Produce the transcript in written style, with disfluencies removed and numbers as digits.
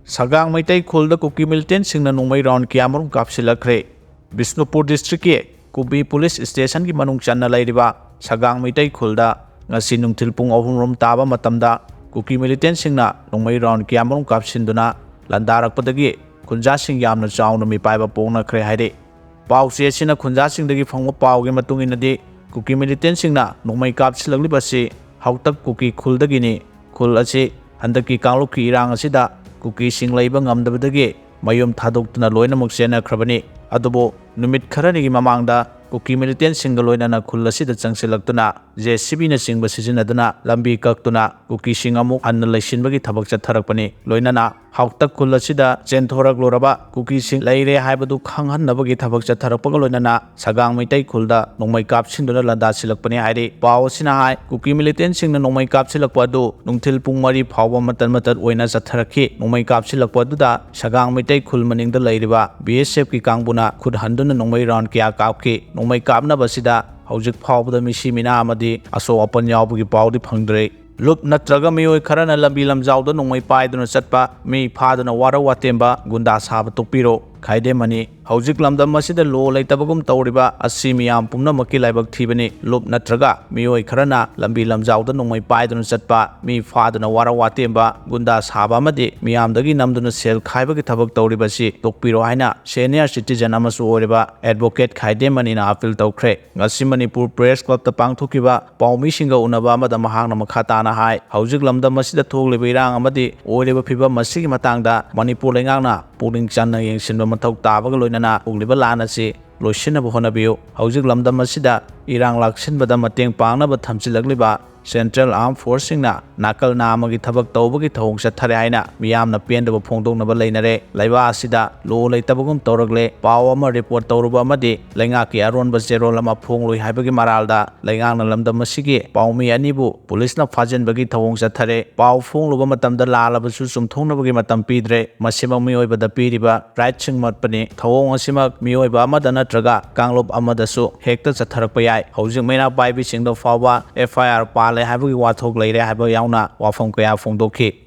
Sagang Maitai Khulda Kuki Militant Singna Nomai Round Kiamarum Kapsilakre, Bisnupur District Kubi Police Station Ki Manung Chana Laidiba, Sagang Maitai Khulda, Nasinum Tilpung Ovum Taba Matamda, Kuki Militant Singna, Nomai Round Kiamarum Kapsinduna, Landarak Padagi, Kunja Sing Yamna Chown Mi Paiba Pona Krehide, Pau Sina Kunja Sing the Fongo Pau Gematung in the day, Kuki Militant Singna, Nomai Kapsilabasi, Hautak Kuki Kuldagini, Kulachi, and the Kikaluki Rang Asida. Kuki sing labor ngam mayum thaduk na loina muksena krabani adubo numit kharani mamangda kuki militant single loina na khulasi da changsilaktuna JCB na singba sizinaduna lambi kaktuna kuki sing amuk anna laisin bagi thabak chatharakpani loina na hautak khulasi da chenthora gloraba kuki sing laire haibadu khanghan nabagi thabak chatharakpaga loina na sagang maitai khulda nongmai kapsinduna landa silakpani hairi paw sina hai kuki militant sing na nongmai kapsilakpa du nungthil pung mari phawba matan matan oina chatharakhi nongmai kapsilakpa du da sagang maitai khul maningda lairiba BSF ki kangbuna khud handuna nongmai round kya kapki nongmai kapna basida Hojik Pawda Mishimina Amadi, Aso Open Yabuki Pawdi Pangdre. Look Natraga Mio Karana Lambilam Zawda Nongmai Paiduna Satpa, me Padana Wara Watemba, Gundas Habatopiro, Kaide Mani, Hojik Lamda Masida Low Laitabagum Tauriba, Asimiam Pumna Maki Labak Tibani, Look Natraga, Mio Karana, Lambilam Zawda Nongmai Paiduna Satpa, me Fadana Wara Watemba, Gundas Habamadi, Miam Dagi Namduna Sel Kaibaki Tabak Tauribasi, Tokpiro Haina, Senior Citizen Amasu Oriba, Advocate Kaide Mani na Apil Tokre, Manipur Press Club the Pangtukiba, Paumi Singa Unabama the Mahana Makatana High, Hojik Lamda Masida Togli Birang Amadi, Oriba Piba Masiki Matanga, Manipur Langana, Pulling Chana Yang Sindomatok Tabagaloinana, Uglibalana si, Loshina Bohonabu, Hojik Lamda Masida, Irang Laksin Badamating Panga but Tamsilagliba, Central Armed Forcing na, Nakal Namagi Tabak Tobagi Tong Sataraina, Miam na Pien of Pongdong Nabalanare, Laiva Sida, Low Laitabagum Toragle, Pawama Report Toruba Madi, Langaki Aron Bazero Lama Ponglu Habagi Maralda, Langana Lamda Masigi, Paumi Anibu, Police na Fajan Bagi Tong Satare, Paw Fong Lubamatam the Lala Basusum Tonabagi Matam Pidre, Massima Mioiba the Piriba, Ratching Matpani, Tawong Asimak Mioiba Madana Traga, Kanglop Amadasu, Hector Satarapayai, Housing Mena by Bishing the Fawa, FIR Pal. Habagi Watok later have a yauna, Wafong Kaya Fondoki,